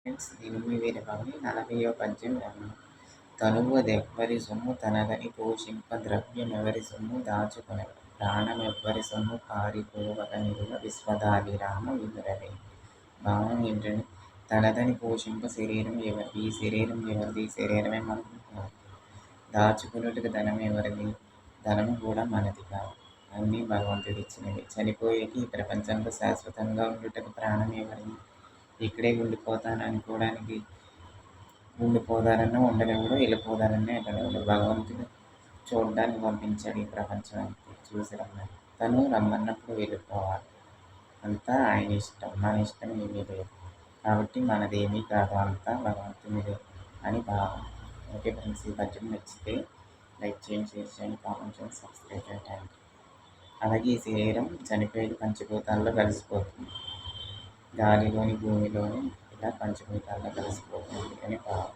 Friends నేను మీ వీరభద్రుని 40వ పద్యం విన్నాను. తనువదెవ్వరి సొమ్ము తనదని పోషింప ద్రవ్యమెవరి సొమ్ము దాచుకొనెడు ప్రాణమెవ్వరి సొమ్ము పారిపోవక నిలువ విశ్వదాభిరామ వినురవే. భావం ఏంటంటే తనదని పోషింప శరీరం ఎవరిది? ఈ శరీరం ఎవరిది? ఈ శరీరమే మనకు కాదు. దాచుకున్నట్టుగా ధనం ఎవరిది? ధనము కూడా మనది కాదు. అన్నీ భగవంతుడు ఇచ్చినవి. చనిపోయేకి ఈ ప్రపంచంలో శాశ్వతంగా ఉండుటకు ప్రాణం ఎవరిది? ఇక్కడే ఉండిపోతాను అనుకోవడానికి ఉండిపోదారన్నా ఉండలేవుడు, వెళ్ళిపోదారన్నా వెళ్ళలేవుడు. భగవంతుడు చూడడానికి పంపించాడు ఈ ప్రపంచానికి, చూసి రమ్మని. తను రమ్మన్నప్పుడు వెళ్ళిపోవాలి. అంతా ఆయన ఇష్టం, మన ఇష్టం ఏమీ లేదు. కాబట్టి మనదేమీ కాదు, అంతా భగవంతునిదే అని భావం. ఓకే ఫ్రెండ్స్, ఈ పద్యం నచ్చితే లైక్ చేయండి, షేర్ చేయండి, కామెంట్ చేయండి, సబ్స్క్రైబ్ చేయండి. అలాగే ఈ శరీరం చనిపోయి పంచభూతాల్లో కలిసిపోతుంది. గాలిలోని, భూమిలోని ఇలా పంచభూతాల్లో కలిసిపోతుంది అని భావం.